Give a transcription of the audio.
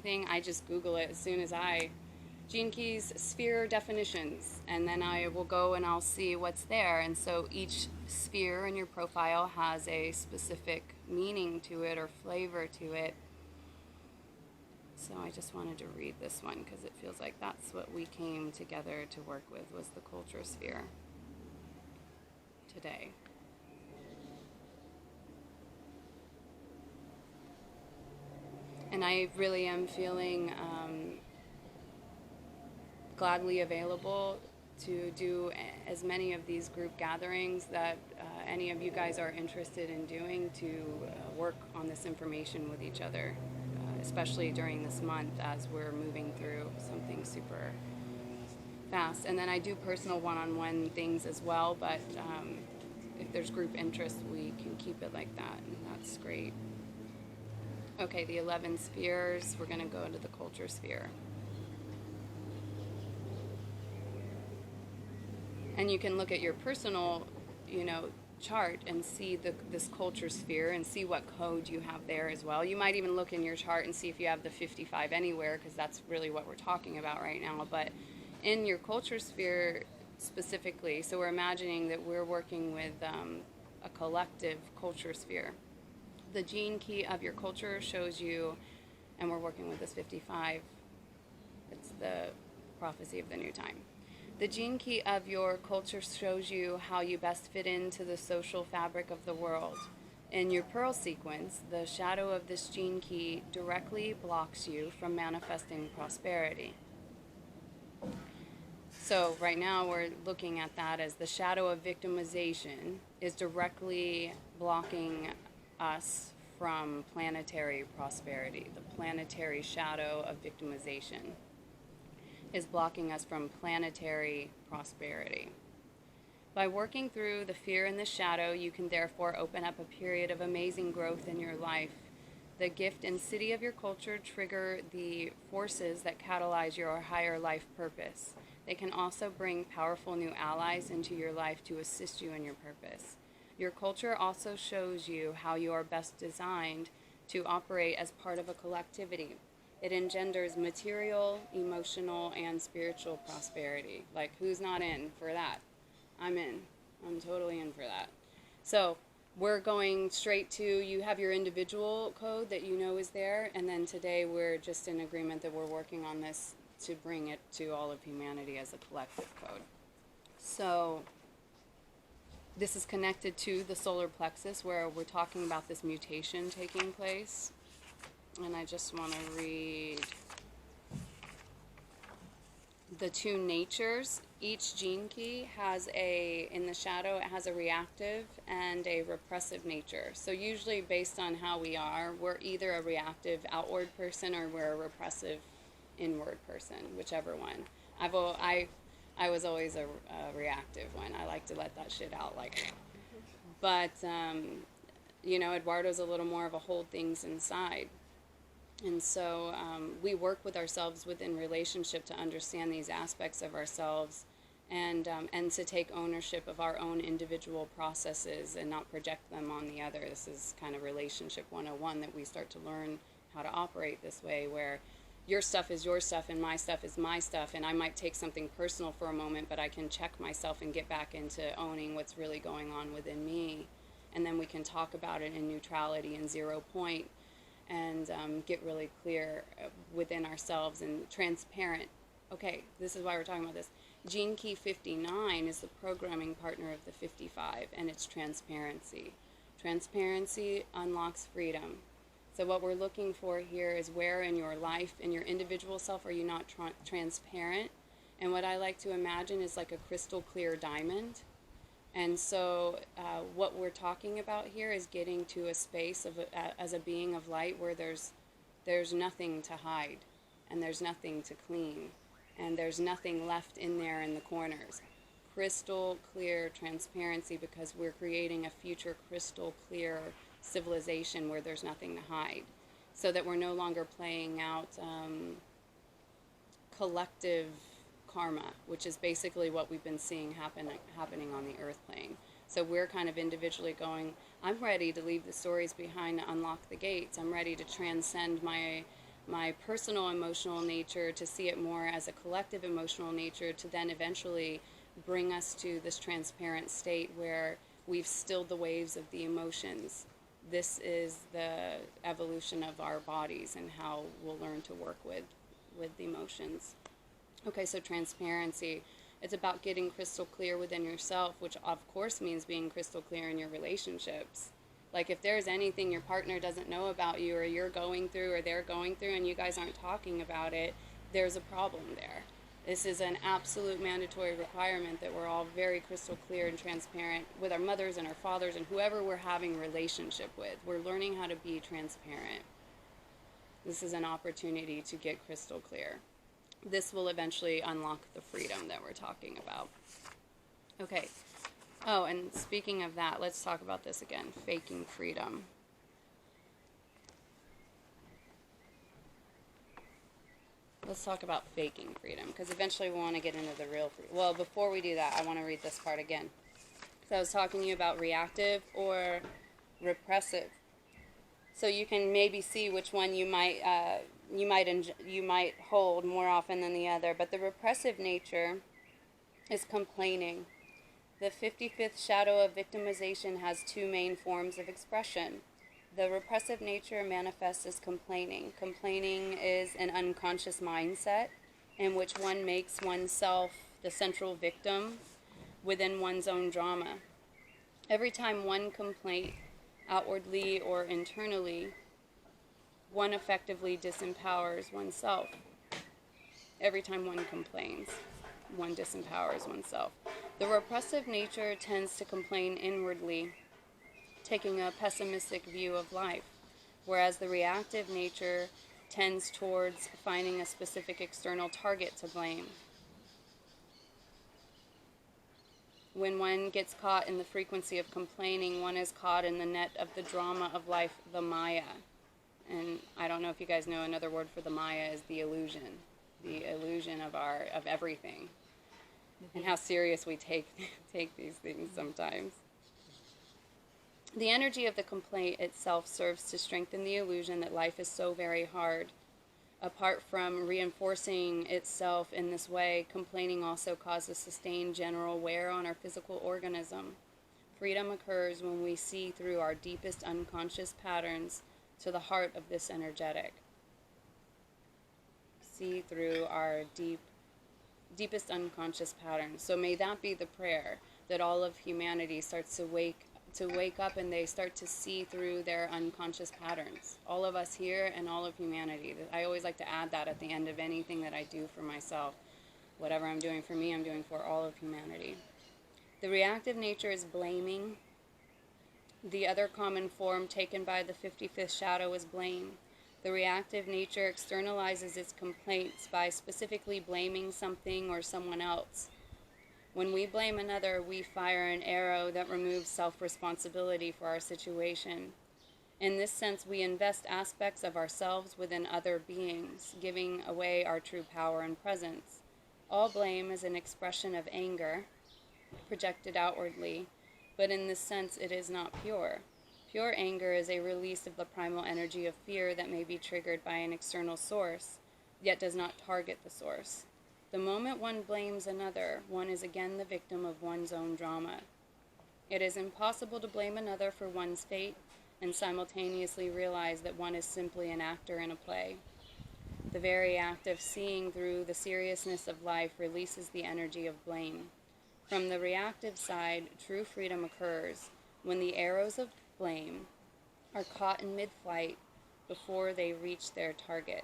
anything, I just Google it as soon as Gene Key's sphere definitions, and then I will go and I'll see what's there. And so each sphere in your profile has a specific meaning to it or flavor to it. So I just wanted to read this one because it feels like that's what we came together to work with, was the culture sphere today. And I really am feeling gladly available to do as many of these group gatherings that any of you guys are interested in doing, to work on this information with each other, especially during this month as we're moving through something super fast. And then I do personal one-on-one things as well, but if there's group interest, we can keep it like that, and that's great. Okay, the 11 spheres, we're going to go into the culture sphere. And you can look at your personal, chart and see this culture sphere and see what code you have there as well. You might even look in your chart and see if you have the 55 anywhere, because that's really what we're talking about right now. But in your culture sphere specifically, so we're imagining that we're working with a collective culture sphere. The gene key of your culture shows you, and we're working with this 55, it's the prophecy of the new time. The gene key of your culture shows you how you best fit into the social fabric of the world. In your pearl sequence, the shadow of this gene key directly blocks you from manifesting prosperity. So right now we're looking at that as the shadow of victimization is directly blocking us from planetary prosperity. The planetary shadow of victimization is blocking us from planetary prosperity. By working through the fear and the shadow, you can therefore open up a period of amazing growth in your life. The gift and city of your culture trigger the forces that catalyze your higher life purpose. They can also bring powerful new allies into your life to assist you in your purpose. Your culture also shows you how you are best designed to operate as part of a collectivity. It engenders material, emotional, and spiritual prosperity. Like, who's not in for that? I'm in. I'm totally in for that. So we're going straight to, you have your individual code that you know is there, and then today we're just in agreement that we're working on this to bring it to all of humanity as a collective code. So this is connected to the solar plexus, where we're talking about this mutation taking place. And I just want to read the two natures. Each gene key has in the shadow, it has a reactive and a repressive nature. So usually based on how we are, we're either a reactive outward person or we're a repressive inward person, whichever one. I was always a reactive one. I like to let that shit out, but Eduardo's a little more of a hold things inside. And so we work with ourselves within relationship to understand these aspects of ourselves, and to take ownership of our own individual processes and not project them on the other. This is kind of relationship 101, that we start to learn how to operate this way, where your stuff is your stuff and my stuff is my stuff, and I might take something personal for a moment, but I can check myself and get back into owning what's really going on within me, and then we can talk about it in neutrality and 0 point, and get really clear within ourselves and transparent. Okay, this is why we're talking about this. Gene Key 59 is the programming partner of the 55, and it's transparency. Transparency unlocks freedom. So what we're looking for here is, where in your life, in your individual self, are you not transparent? And what I like to imagine is like a crystal clear diamond. And so what we're talking about here is getting to a space of as a being of light where there's nothing to hide, and there's nothing to clean, and there's nothing left in there in the corners. Crystal clear transparency, because we're creating a future crystal clear civilization where there's nothing to hide, so that we're no longer playing out collective karma, which is basically what we've been seeing happening on the earth plane. So we're kind of individually going, I'm ready to leave the stories behind to unlock the gates. I'm ready to transcend my my personal emotional nature to see it more as a collective emotional nature, to then eventually bring us to this transparent state where we've stilled the waves of the emotions. This is the evolution of our bodies and how we'll learn to work with the emotions. Okay, so transparency. It's about getting crystal clear within yourself, which of course means being crystal clear in your relationships. Like if there's anything your partner doesn't know about you, or you're going through, or they're going through, and you guys aren't talking about it, there's a problem there. This is an absolute mandatory requirement that we're all very crystal clear and transparent with our mothers and our fathers and whoever we're having relationship with. We're learning how to be transparent. This is an opportunity to get crystal clear. This will eventually unlock the freedom that we're talking about. Okay. Oh, and speaking of that, let's talk about this again. Faking freedom. Let's talk about faking freedom, because eventually we want to get into the real freedom. Well, before we do that, I want to read this part again. So I was talking to you about reactive or repressive. So you can maybe see which one you might hold more often than the other. But the repressive nature is complaining. The 55th shadow of victimization has two main forms of expression. The repressive nature manifests as complaining. Complaining is an unconscious mindset in which one makes oneself the central victim within one's own drama. Every time one complains, outwardly or internally, one effectively disempowers oneself. Every time one complains, one disempowers oneself. The repressive nature tends to complain inwardly, taking a pessimistic view of life, whereas the reactive nature tends towards finding a specific external target to blame. When one gets caught in the frequency of complaining, one is caught in the net of the drama of life, the Maya. And I don't know if you guys know, another word for the Maya is the illusion of everything, and how serious we take these things sometimes. The energy of the complaint itself serves to strengthen the illusion that life is so very hard. Apart from reinforcing itself in this way, complaining also causes sustained general wear on our physical organism. Freedom occurs when we see through our deepest unconscious patterns to the heart of this energetic. See through our deepest unconscious patterns. So may that be the prayer, that all of humanity starts to wake up and they start to see through their unconscious patterns. All of us here and all of humanity. I always like to add that at the end of anything that I do for myself. Whatever I'm doing for me, I'm doing for all of humanity. The reactive nature is blaming. The other common form taken by the 55th shadow is blame. The reactive nature externalizes its complaints by specifically blaming something or someone else. When we blame another, we fire an arrow that removes self-responsibility for our situation. In this sense, we invest aspects of ourselves within other beings, giving away our true power and presence. All blame is an expression of anger, projected outwardly, but in this sense it is not pure. Pure anger is a release of the primal energy of fear that may be triggered by an external source, yet does not target the source. The moment one blames another, one is again the victim of one's own drama. It is impossible to blame another for one's fate and simultaneously realize that one is simply an actor in a play. The very act of seeing through the seriousness of life releases the energy of blame. From the reactive side, true freedom occurs when the arrows of blame are caught in mid-flight before they reach their target.